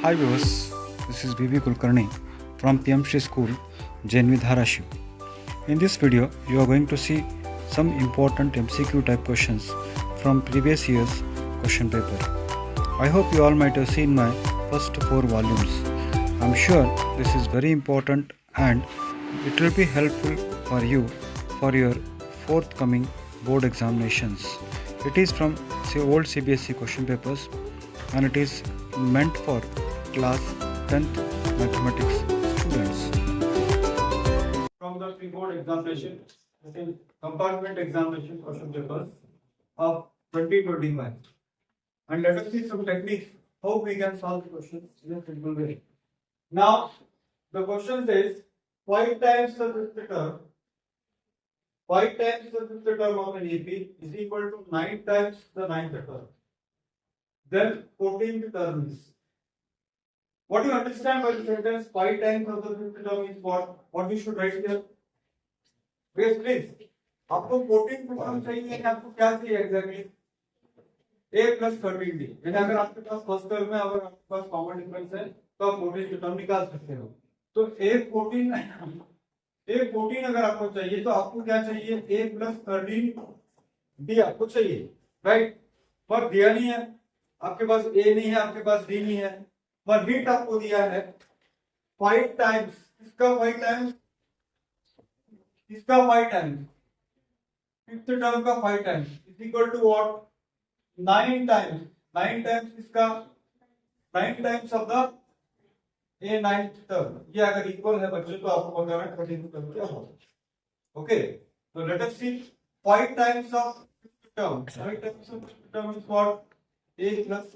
Hi viewers, this is BB Kulkarni from PMC School, Jainvi Dharashiv. In this video, you are going to see some important MCQ type questions from previous year's question paper. I hope you all might have seen my first 4 volumes. I am sure this is very important and it will be helpful for you for your forthcoming board examinations. It is from old CBSE question papers and it is meant for class 10th mathematics students. From the pre-board examination, compartment examination question papers of 2021. And let us see some techniques how we can solve the questions in a simple way. Now, the question says 5 times the fifth term, 5 times the fifth term of an AP is equal to 9 times the ninth term. Then 14th term is. What do you understand by the sentence 5 times of the fifth term is what? What we should write here? Yes, please. आपको 14th term चाहिए है, आपको क्या चाहिए exactly? A plus 13D. यानी अगर आपके पास first term है, अगर आपके पास कॉमन डिफरेंस है, तो आप 14th टर्म निकाल सकते हो. तो A14 अगर आपको चाहिए, तो आपको क्या चाहिए? A plus 13D आपको चाहिए, राइट? पर दिया नहीं है, आपके पास A नहीं है, आपके पास D नहीं है. पर हिंट आपको दिया है 5 टाइम्स, इसका 5 टाइम्स, इसका 5 टाइम्स, फिफ्थ टर्म का 5 times is equal to what? 9 times. 9 times इसका 9 times of the A ninth term. ये अगर इक्वल है बच्चों तो आपको बताना है 14th टर्म क्या होगा. ओके, तो let us see 5 times of fifth term. 5 times of fifth term is what? A plus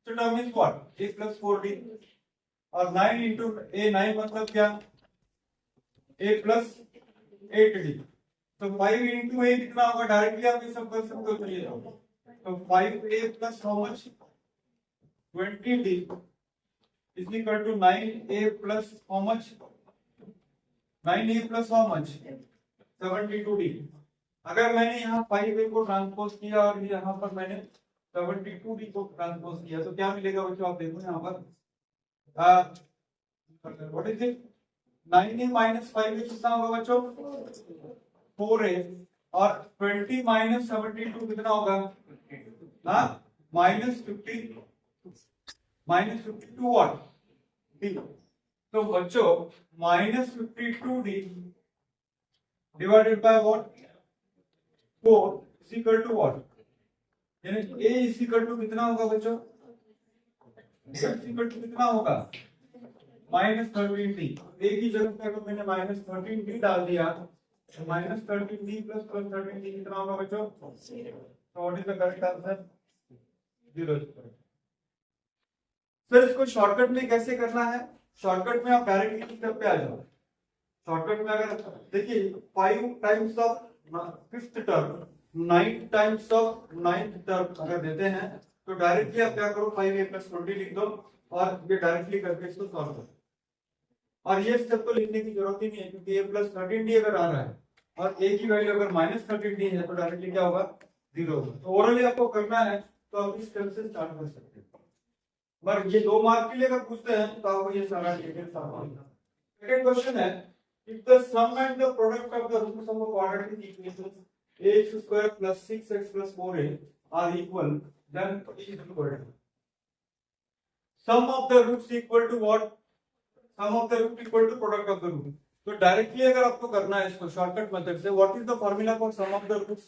term is what? a plus 4d. और 9 into a 9 मतलब क्या? a plus 8d. तो 5 into a कितना होगा? Directly आप ये सब कर सकते हो. चलिए तो 5a plus how much? 20d is equal to 9a plus how much? 9a plus how much? 72d. अगर मैंने यहाँ 5a को ट्रांसपोज किया और यहाँ पर मैंने 72d को ट्रांसपोज किया तो क्या मिलेगा बच्चों? आप देखो यहाँ पर what is it? 9a minus 5a कितना होगा बच्चों? 4a. और 20 minus 72 कितना होगा? -50 -52 व्हाट? d. तो बच्चों -52d divided by what? 4 is equal to what? यानी a इज इक्वल टू कितना होगा बच्चों? कितना होगा? -13d. a की जगह पे अगर मैंने -13d डाल दिया तो -13d प्लस 13d कितना होगा बच्चों? तो what is the correct answer? 0. Sir इसको शॉर्टकट में कैसे करना है? शॉर्टकट में आप डायरेक्टली स्टेप पे आ जाओ. शॉर्टकट में अगर देखिए 5 times of fifth term 9 times of ninth term अगर देते हैं तो डायरेक्टली आप क्या करो? 5a plus 20 लिख दो और ये डायरेक्टली करके इसको सॉल्व करो. और ये स्टेप तो लिखने की जरूरत ही नहीं है क्योंकि a plus 13d अगर आ रहा है और a की वैल्यू अगर -13d है तो डायरेक्टली क्या होगा? 0 होगा. तो ओरली आपको करना है तो आप इस स्टेप से स्टार्ट कर सकते हैं. पर ये 2 मार्क के लिए अगर पूछते हैं तो आपको ये सारा डिटेल साफ होगा. सेकंड क्वेश्चन है if the sum and the product of the roots of a quadratic equation ax square plus 6x plus 4a are equal, then is equal to sum of the roots equal to what? Sum of the root equal to product of the root. तो directly अगर आपको करना है इसको shortcut method से, what is the formula for sum of the roots?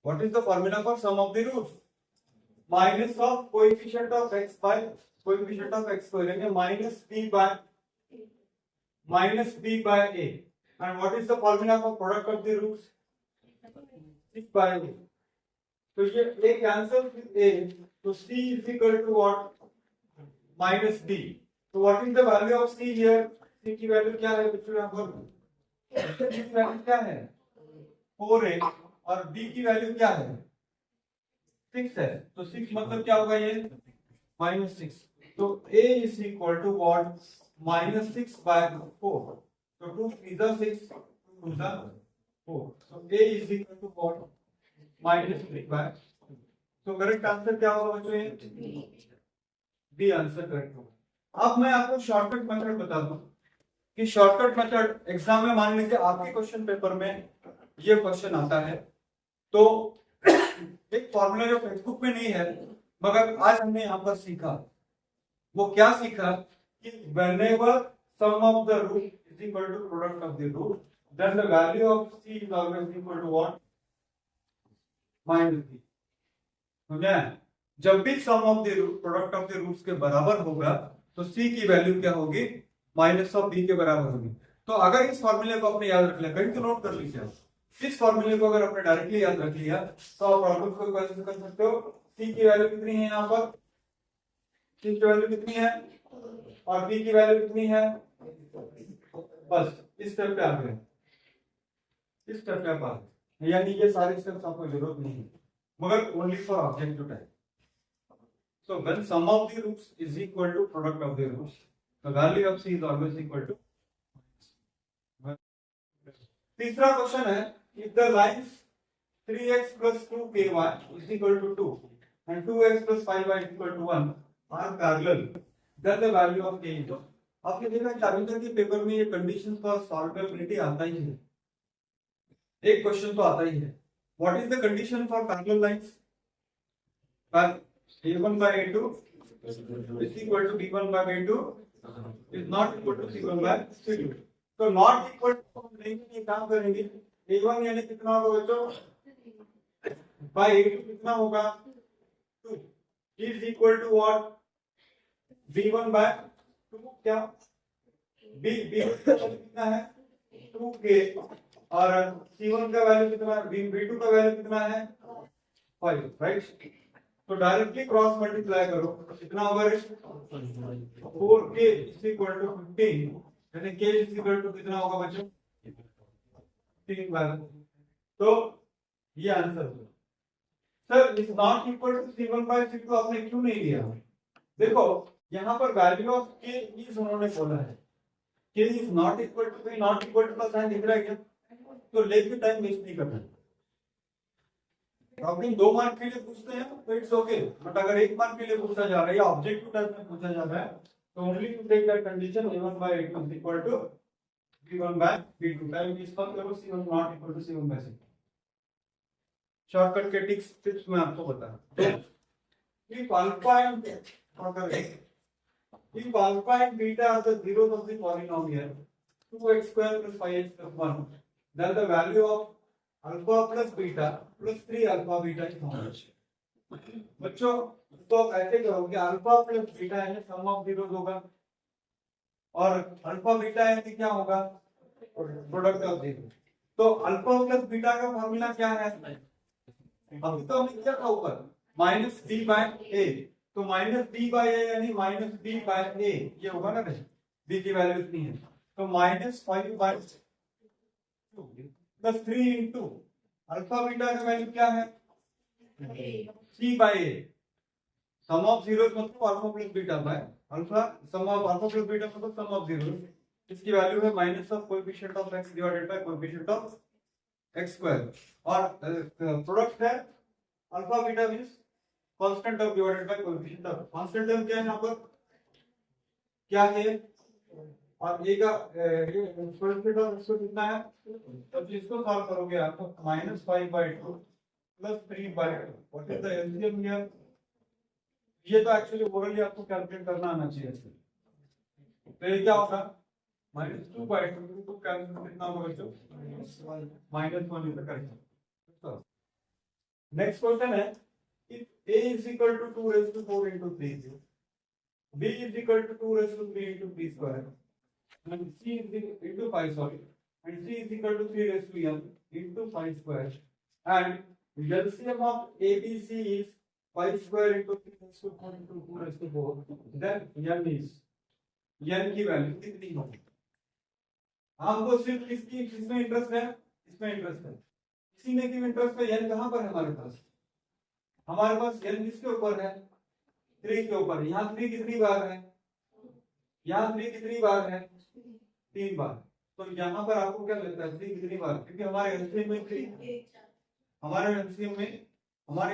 What is the formula for sum of the roots? Minus of coefficient of x by coefficient of x square यानी -b by a. And what is the formula for product of the roots? 6 by a. तो ये a cancels with a, तो c is equal to what? -d. So what is the value of c here? c की value क्या है बच्चों? यहाँ पर c की वैल्यू क्या है? 4a. और b की वैल्यू क्या है? 6 है. तो 6 मतलब क्या होगा? ये -6. तो a is equal to what? -6 by 4. So 2 is the 6, 2 is the 4. So a is equal to what? -3 by. So correct answer क्या होगा बच्चों? बी आंसर करेक्ट होगा। अब मैं आपको शॉर्टकट मेथड बताता हूँ कि शॉर्टकट मेथड एग्जाम में मान लीजिए आपके क्वेश्चन पेपर में ये क्वेश्चन आता है तो एक फॉर्मूला जो टेक्स्ट में नहीं है मगर आज हमने यहाँ पर सीखा, वो क्या सीखा कि whenever sum of the root is equal to product of the root, then the value of c is always equal to what? -b. समझे? जब भी sum of the root product of the roots के बराबर होगा तो c की value क्या होगी? -b के बराबर होगी। तो अगर इस फॉर्मूले को आपने याद रख लिया, कहीं तो नोट कर लीजिए। इस फॉर्मूले को अगर आपने डायरेक्टली याद रख लिया तो आप प्रॉब्लम को कैसे कर सकते हो? c की वैल्यू कितनी है यहाँ पर? c की वैल्यू कितनी है और b की वैल्यू कितनी है? बस इस स्टेप पे आ गए, इस स्टेप पे आप आ गए। यानी ये सारे स्टेप्स आपको जरूरत नहीं है मगर only for objective type. So when sum of the roots is equal to product of the roots, the value of c is always equal to. तीसरा क्वेश्चन है, if the lines 3x plus 2ky is equal to 2 and 2x plus 5y is equal to 1 are parallel, then the value of k is 2. आपके देखा अभी तक के paper में ये conditions for सॉल्वेबिलिटी आता ही है, एक क्वेश्चन तो आता ही है। What is the condition for parallel lines? A1 by A2 is equal to B1 by B2 is not equal to C1 by C2. तो not equal to नहीं काम करेंगे। A1 यानी कितना होगा बच्चों? by A2 कितना होगा? 2 is equal to what? B1 by 2 क्या? B1 का वैल्यू कितना है? 2k और C1 का वैल्यू कितना है? B2 का वैल्यू कितना है? 5, राइट? तो डायरेक्टली क्रॉस मल्टीप्लाई करो, कितना होगा? 4k is equal to 15, यानी k is equal to कितना होगा बच्चों? 3 बार। तो ये आंसर होगा। Sir is not equal to C1 by C2 आपने क्यों नहीं लिया? देखो यहाँ पर वैल्यू ऑफ k इज उन्होंने बोला है, k is not equal to b not equal to का साइन दिख रहा है क्या? तो लेके टाइम वेस्ट नहीं करना। अगर 2 मार्क के लिए पूछते हैं तो इट्स ओके, बट अगर 1 मार्क के लिए पूछा जा रहा है या ऑब्जेक्टिव टाइप में पूछा जा रहा है तो only to take that condition A1 by A2 is equal to B1 by B2 time इस पर करो C1 not equal to C1 by C2। Shortcut के टिप्स मैं आपको बता रहा हूं। if alpha and if alpha and beta are the zeros of the polynomial 2x square plus 5x plus 1, then the value of alpha plus beta plus 3 alpha beta is how much? बच्चों तो आप ऐसे करोगे, alpha plus beta है sum of zeros होगा और alpha beta है क्या होगा? Product of zero. तो अल्फा प्लस बीटा का फॉर्मूला क्या है? अभी तो हमने किया था ऊपर माइनस बी बाय ए, तो माइनस बी बाय ए यानी माइनस बी बाय ए ये होगा ना, बी की वैल्यू इतनी है तो -5 by 2 plus 3 into alpha beta का वैल्यू क्या है? c by a। Sum of zeros मतलब alpha plus beta by alpha, sum of alpha plus beta मतलब सम ऑफ जीरोस, इसकी वैल्यू है minus of coefficient of x divided by coefficient of x square और product है alpha beta means constant of divided by coefficient of. Constant term क्या है यहाँ पर? क्या है? और ये का ये कोएफिशिएंट ऑफ x कितना है? तो इसको सॉल्व करोगे आपको -5 by 2 plus 3 by 2 what is the LCM here? ये तो एक्चुअली ओरली आपको कैलकुलेट करना आना चाहिए। तो ये क्या होगा? -2 by 2 तो कैलकुलेट कितना होगा बच्चों? -1 is the correct. Next question है, if a is equal to 2 raised to 4 into 3, b is equal to 2 raised to 3 into p square and c is into 5 sorry and c is equal to 3 raised to n into 5 square and LCM of ABC is 5 square into 3 raised to 4 into 2 raised to 4, then n is n की value कितनी होगी? आपको सिर्फ किसमें interest है? इसमें interest है। इसी में की इंटरेस्ट है। n कहां पर है हमारे पास? हमारे पास n किसके ऊपर है? 3 के ऊपर। यहाँ 3 कितनी बार है? यहाँ 3 कितनी बार है? 3 बार। तो यहाँ पर आपको क्या लगता है 3 कितनी बार? क्योंकि हमारे एलसीएम में 3 हमारे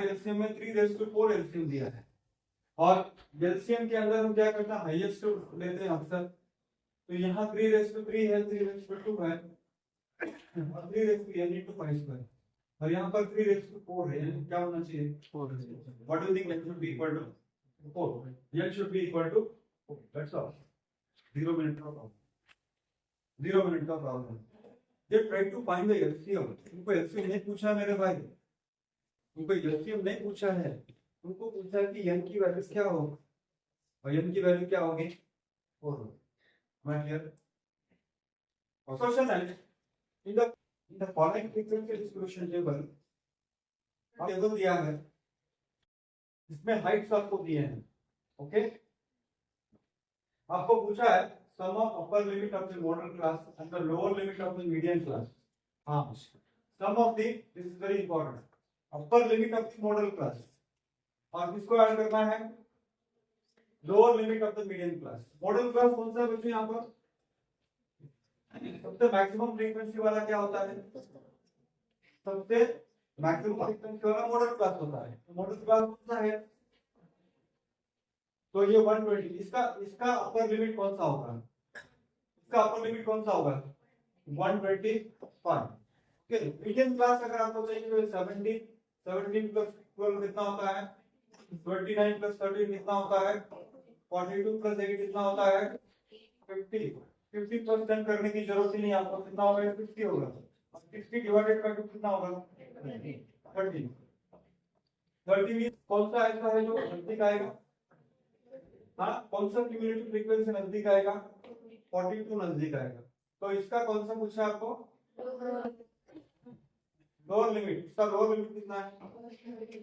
एलसीएम में 3 रेज़ टू 4 एलसीएम दिया है। और एलसीएम के अंदर हम क्या करते हैं, हाईएस्ट लेते हैं अक्सर। तो यहाँ 3/3 है, 3/2 है, और 3 into 5 और यहाँ पर 3/4 है, यानी क्या होना चाहिए 4। What do you think n should be equal to 4? n should be equal to 4. That's all. 0 minute का प्रॉब्लम, 0 minute का problem. They try to find the LCM। उनको LCM नहीं पूछा मेरे भाई, उनको LCM नहीं पूछा है, उनको पूछा है कि n की वैल्यू क्या हो, और n की वैल्यू क्या होगी 4 होगी। मैं क्लियर? क्वेश्चन है in the following frequency distribution table, table दिया है, इसमें हाइट्स आपको दिए हैं। ओके, आपको पूछा है sum of upper limit of the modal class and the lower limit of the median class. हाँ, sum of the, this is very important, upper limit of the modal class, और किसको add करना है, lower limit of the median class. Modal class कौन सा है बच्चों, यहाँ पर सबसे मैक्सिमम फ्रीक्वेंसी वाला क्या होता है, सबसे मैक्सिमम फ्रीक्वेंसी वाला मॉडल क्लास होता है। तो मॉडल क्लास कौन सा है, तो ये 120। इसका अपर लिमिट कौन सा होगा, इसका अपर लिमिट कौन सा होगा 125। ओके, मीडियन क्लास अगर आपको चाहिए तो 17 प्लस 12 कितना होता है 29 प्लस 13 कितना होता है 42 प्लस 8 कितना होता है 50। 50% करने की जरूरत ही नहीं, आपको कितना होगा 50 होगा, 60 डिवाइडेड बाय 2 कितना होगा 30। 30 मींस कौन सा ऐसा है जो नजदीक आएगा, हाँ कौन सा क्यूमुलेटिव फ्रीक्वेंसी नजदीक आएगा 42 नजदीक आएगा। तो इसका कौन सा पूछा आपको, लोअर लिमिट। इसका लोअर लिमिट कितना है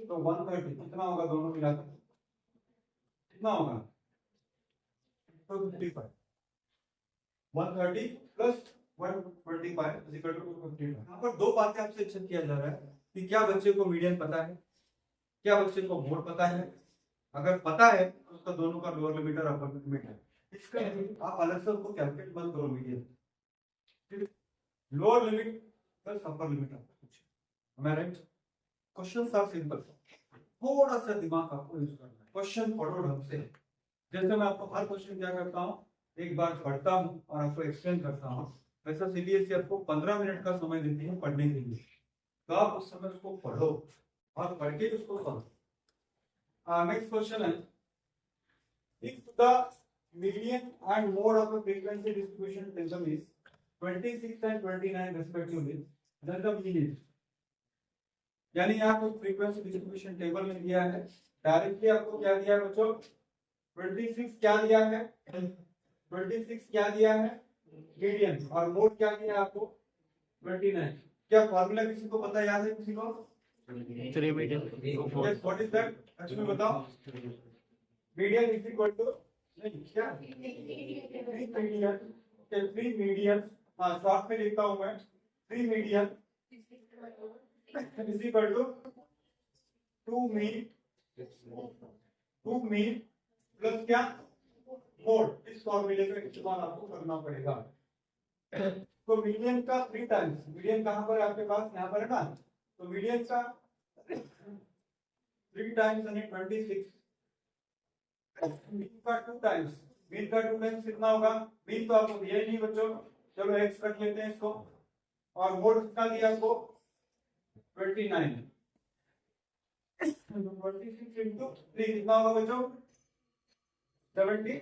तो 130। कितना होगा दोनों मिलाकर, कितना होगा तो 55। 130 प्लस 125 इज इक्वल टू 255। यहाँ पर दो बातें आपसे चेक किया जा रहा है कि क्या बच्चे को मीडियन पता है, क्या बच्चे को मोड पता है। अगर पता है तो उसका दोनों का लोअर लिमिट और अपर लिमिट है। इसका आप अलग से उसको कैलकुलेट मत करो median, lower limit plus upper limit आपको पूछे। Am I right? Questions are simple, थोड़ा सा दिमाग आपको यूज करना है, क्वेश्चन पढ़ो ढंग से। जैसे मैं आपको हर क्वेश्चन क्या करता हूँ, एक बार पढ़ता हूँ और आपको एक्सप्लेन करता हूँ। वैसा सीबीएसई आपको 15 मिनट का समय देती है पढ़ने के लिए, तो आप उस समय उसको पढ़ो और पढ़ के उसको सॉल्व। नेक्स्ट क्वेश्चन है, if the median and mode of the frequency distribution table is 26 and 29 respectively, then the mean is। यानी यहाँ कोई फ्रीक्वेंसी डिस्ट्रीब्यूशन टेबल में दिया है, डायरेक्टली आपको क्या दिया है बच्चों 26 क्या दिया है 26 क्या दिया है मीडियन, और मोड क्या दिया है आपको 29। क्या फार्मूला किसी को पता याद है, किसी को 3 median what is that, actually बताओ। मीडियन इज इक्वल टू नहीं क्या 3 मीडियन, हाँ शॉर्ट में लिखता हूं मैं 3 median is equal to 2 mean plus क्या मोड। इस फॉर्मूले का इस्तेमाल आपको करना पड़ेगा। तो मीडियन का 3 टाइम्स, मीडियन कहां पर है आपके पास, यहां पर है ना, तो मीडियन का 3 टाइम्स यानी 26, मीन का 2 टाइम्स, मीन का 2 टाइम्स कितना होगा, मीन तो आपको दिया ही नहीं बच्चों, चलो एक्स रख लेते हैं इसको, और मोड कितना दिया आपको 29। 26 into 3 कितना होगा बच्चों 70,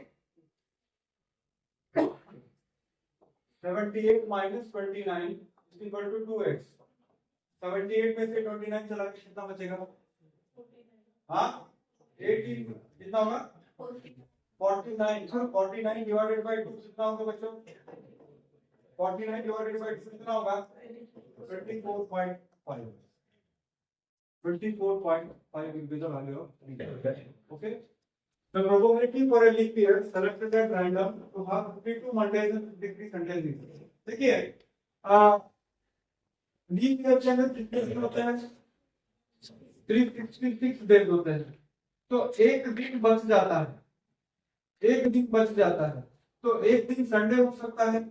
78 minus 29 is equal to 2x। 78 में से 29 चला के कितना बचेगा, हाँ 80 कितना होगा 49। 49 डिवाइडेड बाय 2 कितना होगा बच्चों, 49 डिवाइडेड बाय 2 कितना होगा 24.5। 24.5 will be the value of integral. Okay. The probability for a leap year selected at random to have 52 Mondays and 53 Sundays. देखिए, लीप ईयर के अंदर कितने दिन होते हैं 366 डेज होते हैं। तो एक दिन बच जाता है, एक दिन बच जाता है। तो एक दिन संडे हो सकता है,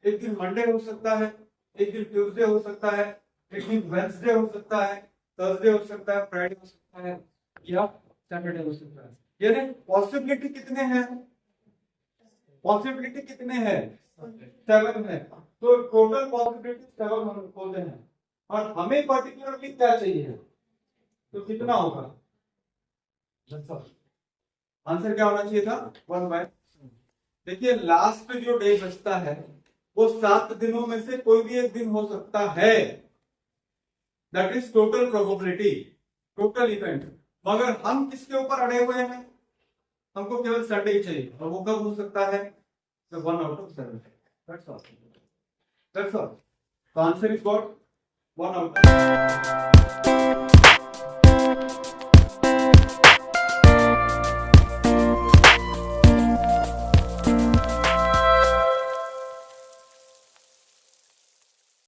एक दिन मंडे हो सकता है, एक दिन ट्यूसडे हो सकता है, एक दिन वेडनेसडे हो सकता है, थर्सडे हो सकता है, फ्राइडे हो सकता है, या सैटरडे हो सकता है। यानी पॉसिबिलिटी कितने हैं? पॉसिबिलिटी कितने हैं? 7 है। तो टोटल पॉसिबिलिटी 7 हम बोलते हैं, और हमें पर्टिकुलरली क्या चाहिए, तो कितना होगा? आंसर क्या होना चाहिए था? 1 बाय। देखिए लास्ट जो डे बचता है वो 7 दिनों में से कोई भी एक दिन हो सकता है, that is total probability, total event. मगर हम किसके ऊपर अड़े हुए हैं? हमको केवल संडे ही चाहिए, और वो कब हो सकता है? 1 out of 7। That's all. That's all. तो answer is what? 1 out of